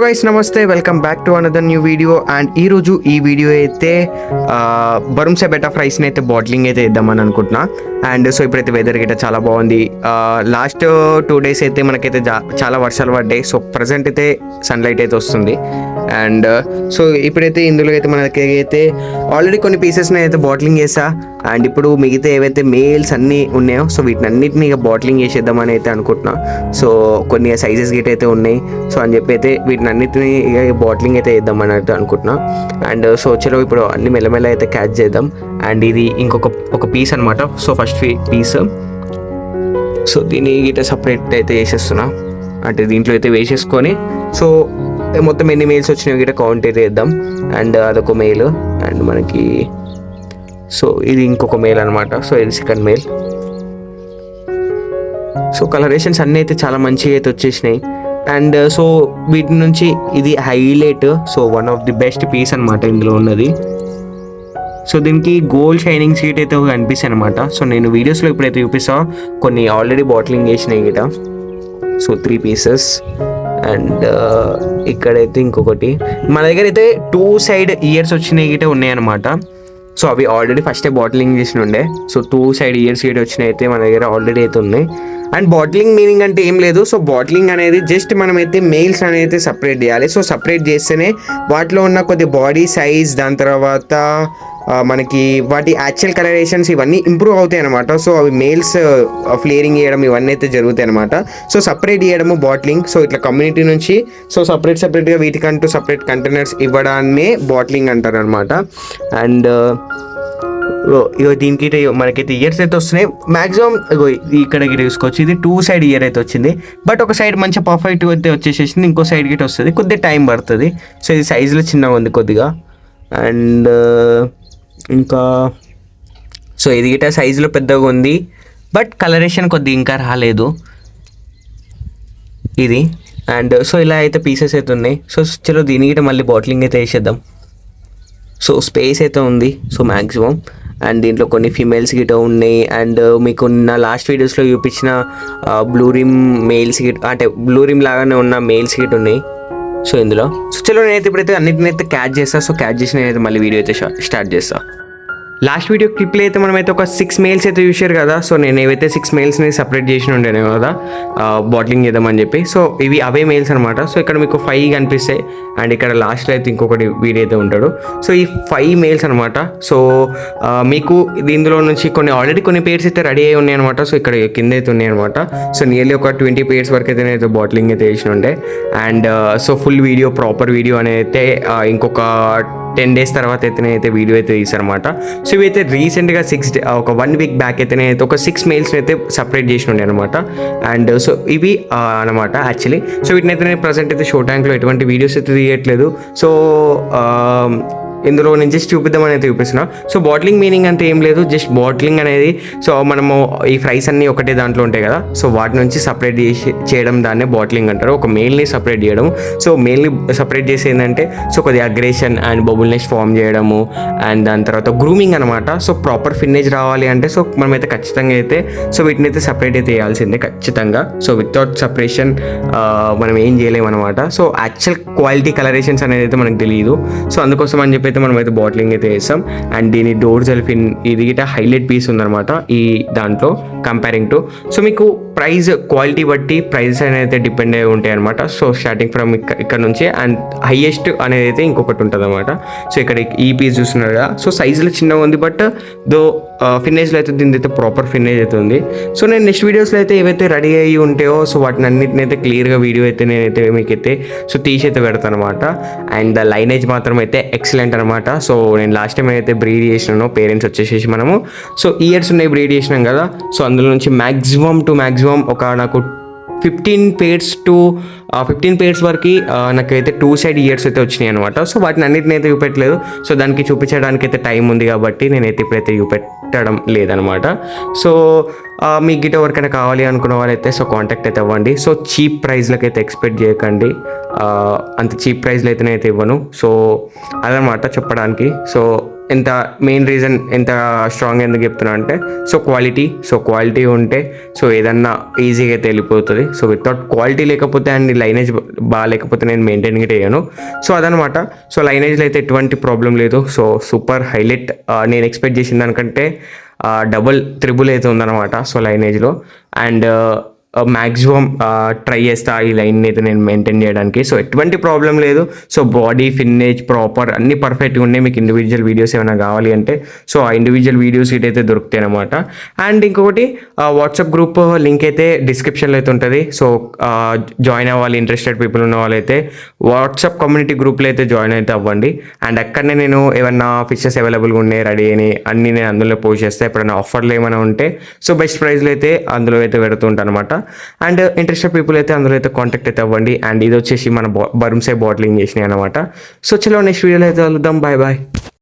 Guys నమస్తే, welcome back to another new video. And ఈరోజు ఈ వీడియో అయితే బరుంసే బెటా ఫ్రైస్ని అయితే బాటిలింగ్ అయితే ఇద్దామని అనుకుంటున్నా. అండ్ సో ఇప్పుడైతే వెదర్ గిట్ట చాలా బాగుంది. లాస్ట్ 2 days అయితే మనకైతే చాలా వర్షాలు పడ్డాయి. సో ప్రజెంట్ అయితే సన్లైట్ అయితే వస్తుంది. అండ్ సో ఇప్పుడైతే ఇందులో అయితే మనకి అయితే ఆల్రెడీ కొన్ని పీసెస్ని అయితే బాటిలింగ్ చేసా. అండ్ ఇప్పుడు మిగతా ఏవైతే మేల్స్ అన్నీ ఉన్నాయో సో వీటిని అన్నిటిని ఇక బాటిలింగ్ చేసేద్దామని అయితే అనుకుంటున్నా. సో కొన్ని సైజెస్ గిట్ అయితే ఉన్నాయి. సో అని చెప్పి అయితే వీటిని అన్నిటిని ఇక బాటిలింగ్ అయితే వేద్దామని అయితే అనుకుంటున్నా. అండ్ సో చలో ఇప్పుడు అన్ని మెల్లమెల్ల అయితే క్యాచ్ చేద్దాం. అండ్ ఇది ఇంకొక పీస్ అనమాట. So first piece. సో దీన్ని గిట్ట సపరేట్ అయితే వేసేస్తున్నా. అంటే దీంట్లో అయితే వేసేసుకొని సో మొత్తం ఎన్ని మెయిల్స్ వచ్చినాయో గిట్ట కౌంట్ అయితే వేద్దాం. అండ్ అదొక మెయిల్. అండ్ మనకి సో ఇది ఇంకొక మెయిల్ అనమాట. సో ఇది సెకండ్ మెయిల్. సో కలరేషన్స్ అన్నీ అయితే చాలా మంచిగా అయితే వచ్చేసినాయి. అండ్ సో వీటి నుంచి ఇది highlight. So one of the best piece అనమాట ఇందులో ఉన్నది. సో దీనికి గోల్డ్ షైనింగ్ సీట్ అయితే కనిపిస్తాయి అనమాట. సో నేను వీడియోస్లో ఇప్పుడైతే చూపిస్తా. కొన్ని ఆల్రెడీ బాటిలింగ్ చేసినాయి గిట. So 3 pieces. అండ్ ఇక్కడైతే ఇంకొకటి మన దగ్గర అయితే 2 side ఇయర్స్ వచ్చినాయి గిట ఉన్నాయి అనమాట. సో అవి ఆల్రెడీ ఫస్టే బాటిలింగ్ చేసిన ఉండే. సో 2 side ఇయర్స్ గిట వచ్చినాయి అయితే మన దగ్గర ఆల్రెడీ అయితే ఉన్నాయి. అండ్ బాటిలింగ్ మీనింగ్ అంటే ఏం లేదు. సో బాటిలింగ్ అనేది జస్ట్ మనమైతే మెయిల్స్ అనేది సపరేట్ చేయాలి. సో సపరేట్ చేస్తేనే వాటిలో ఉన్న కొద్ది బాడీ సైజ్, దాని తర్వాత మనకి వాటి యాక్చువల్ కలరేషన్స్ ఇవన్నీ ఇంప్రూవ్ అవుతాయి అనమాట. సో అవి మెయిల్స్ ఫ్లేరింగ్ చేయడం ఇవన్నీ అయితే జరుగుతాయి అనమాట. సో సపరేట్ చేయడము బాటిలింగ్. సో ఇట్లా కమ్యూనిటీ నుంచి సో సపరేట్గా వీటికంటూ సపరేట్ కంటైనర్స్ ఇవ్వడాన్నే బాటిలింగ్ అంటారు అనమాట. అండ్ ఇగో దీనికి మనకైతే ఇయర్స్ అయితే వస్తున్నాయి. మ్యాక్సిమం ఇగో ఇక్కడ గిట చూసుకోవచ్చు. ఇది 2 side ఇయర్ అయితే వచ్చింది. బట్ ఒక సైడ్ మంచిగా పర్ఫెక్ట్ అయితే వచ్చేసేసింది. ఇంకో సైడ్ గిట వస్తుంది. కొద్దిగా టైం పడుతుంది. సో ఇది సైజులో చిన్నగా ఉంది కొద్దిగా. అండ్ ఇంకా సో ఇది గిట సైజులో పెద్దగా ఉంది. బట్ కలరేషన్ కొద్దిగా ఇంకా రాలేదు ఇది. అండ్ సో ఇలా అయితే పీసెస్ అయితే ఉన్నాయి. సో చలో దీని గిట మళ్ళీ బాటిలింగ్ అయితే వేసేద్దాం. సో స్పేస్ అయితే ఉంది. So maximum. అండ్ దీంట్లో కొన్ని ఫీమేల్స్ గిట ఉన్నాయి. అండ్ మీకు నా లాస్ట్ వీడియోస్లో చూపించిన బ్లూ రిమ్ మెయిల్స్ గిట్ అంటే బ్లూ రిమ్ లాగానే ఉన్న మెయిల్స్ గిట్ ఉన్నాయి. సో ఇందులో సో చలో నేనైతే ఇప్పుడైతే అన్నిటిని అయితే క్యాచ్ చేస్తాను. సో క్యాచ్ చేసి నేనైతే మళ్ళీ వీడియో అయితే స్టార్ట్ చేస్తాను. లాస్ట్ వీడియో క్లిప్లో అయితే మనమైతే ఒక 6 మెయిల్స్ అయితే చూసారు కదా. సో నేను ఏవైతే 6 మెయిల్స్ని సపరేట్ చేసి ఉండేనే కదా బాటిలింగ్ చేద్దామని చెప్పి. సో ఇవి అవే మెయిల్స్ అనమాట. సో ఇక్కడ మీకు 5 కనిపిస్తాయి. అండ్ ఇక్కడ లాస్ట్లో అయితే ఇంకొకటి వీడైతే ఉంటాడు. సో ఈ 5 మెయిల్స్ అనమాట. సో మీకు ఇందులో నుంచి ఆల్రెడీ కొన్ని పేర్స్ అయితే రెడీ అయి ఉన్నాయి అనమాట. సో ఇక్కడ కింద అయితే ఉన్నాయి అనమాట. సో నియర్లీ ఒక 20 పేర్స్ వరకు అయితే నేనైతే బాటిలింగ్ అయితే చేసిన ఉండే. And so full video, proper video అనేది అయితే ఇంకొక 10 days తర్వాత అయితే వీడియో అయితే తీసారనమాట. సో ఇవైతే రీసెంట్గా ఒక 1 week బ్యాక్ అయితే నేనైతే ఒక 6 మెయిల్స్ని అయితే సపరేట్ చేసి ఉండే అనమాట. అండ్ సో ఇవి అనమాట యాక్చువల్లీ. సో వీటినైతే నేను ప్రజెంట్ అయితే షో ట్యాంక్లో ఎటువంటి వీడియోస్ అయితే తీయట్లేదు. సో ఇందులో నేను జస్ట్ చూపిద్దామని అయితే చూపిస్తున్నా. సో బాటిలింగ్ మీనింగ్ అంటే ఏం లేదు. జస్ట్ బాటిలింగ్ అనేది సో మనము ఈ ఫ్రైస్ అన్నీ ఒకటే దాంట్లో ఉంటాయి కదా. సో వాటి నుంచి సపరేట్ చేయడం దాన్నే బాటిలింగ్ అంటారు. ఒక మెయిల్ని సపరేట్ చేయడం. సో మెయిల్ని సపరేట్ చేసి ఏంటంటే సో కొద్దిగా అగ్రేషన్ అండ్ బబుల్నెస్ ఫామ్ చేయడము. అండ్ దాని తర్వాత గ్రూమింగ్ అనమాట. సో ప్రాపర్ ఫినిష్ రావాలి అంటే సో మనమైతే ఖచ్చితంగా అయితే సో వీటిని అయితే సపరేట్ అయితే వేయాల్సిందే ఖచ్చితంగా. సో వితౌట్ సపరేషన్ మనం ఏం చేయలేము అనమాట. సో యాక్చువల్ క్వాలిటీ కలరేషన్స్ అనేది అయితే మనకు తెలియదు. సో అందుకోసం అని చెప్పి అయితే మనం అయితే బాటిలింగ్ అయితే వేస్తాం. అండ్ దీని డోర్ జెల్ఫిన్ ఇది గిట హైలైట్ పీస్ ఉందన్నమాట ఈ దాంట్లో కంపేరింగ్ టు. సో మీకు ప్రైస్ క్వాలిటీ బట్టి ప్రైజెస్ అనేది అయితే డిపెండ్ అయి ఉంటాయి అనమాట. సో స్టార్టింగ్ ఫ్రమ్ ఇక్కడ నుంచి అండ్ హైయెస్ట్ అనేది అయితే ఇంకొకటి ఉంటుంది అనమాట. సో ఇక్కడ ఈ పీస్ చూస్తున్నారు కదా. సో సైజులో చిన్నగా ఉంది. బట్ దో ఫినిష్లో అయితే దీని అయితే ప్రాపర్ ఫినిష్ అయితే ఉంది. సో నేను నెక్స్ట్ వీడియోస్లో అయితే ఏవైతే రెడీ అయ్యి ఉంటాయో సో వాటిని అన్నింటిని అయితే క్లియర్గా వీడియో అయితే నేనైతే మీకైతే సో తీసి అయితే పెడతాను అనమాట. అండ్ లైనేజ్ మాత్రం అయితే ఎక్సలెంట్ అనమాట. సో నేను లాస్ట్ టైం అయితే బ్రీడ్ చేసినాను. పేరెంట్స్ వచ్చేసేసి మనము సో ఇయర్స్ ఉన్నాయి బ్రీడ్ చేసినాం కదా. సో అందులో నుంచి మ్యాక్సిమం ఒక నాకు 15 pairs వరకు నాకైతే 2 side ఇయర్స్ అయితే వచ్చినాయి అనమాట. సో వాటిని అన్నిటిని అయితే చూపెట్టలేదు. సో దానికి చూపించడానికి అయితే టైం ఉంది కాబట్టి నేనైతే ఇప్పుడైతే చూపెట్టడం లేదనమాట. సో మీ గిట ఎవరికైనా కావాలి అనుకున్న వాళ్ళైతే సో కాంటాక్ట్ అయితే అవ్వండి. సో చీప్ ప్రైస్లకి అయితే ఎక్స్పెక్ట్ చేయకండి. అంత చీప్ ప్రైస్లో అయితే నేనైతే ఇవ్వను. సో అదనమాట చెప్పడానికి. సో ఎంత మెయిన్ రీజన్ ఎంత స్ట్రాంగ్ ఎందుకు చెప్తున్నా అంటే సో క్వాలిటీ ఉంటే సో ఏదన్నా ఈజీగా అయితే వెళ్ళిపోతుంది. సో వితౌట్ క్వాలిటీ లేకపోతే అండ్ లైనేజ్ బాగాలేకపోతే నేను మెయింటైన్ గిట్ చేయను. సో అదనమాట. సో లైనేజ్లో అయితే ఎటువంటి ప్రాబ్లం లేదు. సో సూపర్ హైలైట్, నేను ఎక్స్పెక్ట్ చేసిన దానికంటే డబుల్ త్రిబుల్ అయితే ఉందన్నమాట సో లైనేజ్లో. అండ్ మ్యాక్సిమం ట్రై చేస్తా ఈ లైన్ అయితే నేను మెయింటైన్ చేయడానికి. సో ఎటువంటి ప్రాబ్లం లేదు. సో బాడీ ఫినిష్ ప్రాపర్ అన్నీ పర్ఫెక్ట్గా ఉన్నాయి. మీకు ఇండివిజువల్ వీడియోస్ ఏమైనా కావాలి అంటే సో ఆ ఇండివిజువల్ వీడియోస్ ఇటైతే దొరుకుతాయి అనమాట. అండ్ ఇంకొకటి వాట్సాప్ గ్రూప్ లింక్ అయితే డిస్క్రిప్షన్లో అయితే ఉంటుంది. సో జాయిన్ అవ్వాలి ఇంట్రెస్టెడ్ పీపుల్ ఉన్న వాళ్ళైతే వాట్సాప్ కమ్యూనిటీ గ్రూప్లో అయితే జాయిన్ అయితే అవ్వండి. అండ్ అక్కడనే నేను ఏమన్నా ఫిషెస్ అవైలబుల్గా ఉన్నాయి రెడీ అని అన్నీ నేను అందులో పోస్ట్ చేస్తాను. ఎప్పుడైనా ఆఫర్లు ఏమైనా ఉంటే సో బెస్ట్ ప్రైస్లో అయితే అందులో అయితే పెడుతుంటాను అనమాట. అండ్ ఇంట్రెస్టెడ్ పీపుల్ అయితే అందులో అయితే కాంటాక్ట్ అయితే అవ్వండి. అండ్ ఇది వచ్చేసి మన బర్మ్సే బాటిలింగ్ చేసినాయి అనమాట. సో చలో నెక్స్ట్ వీడియోలో అయితే కలుద్దాం. Bye bye.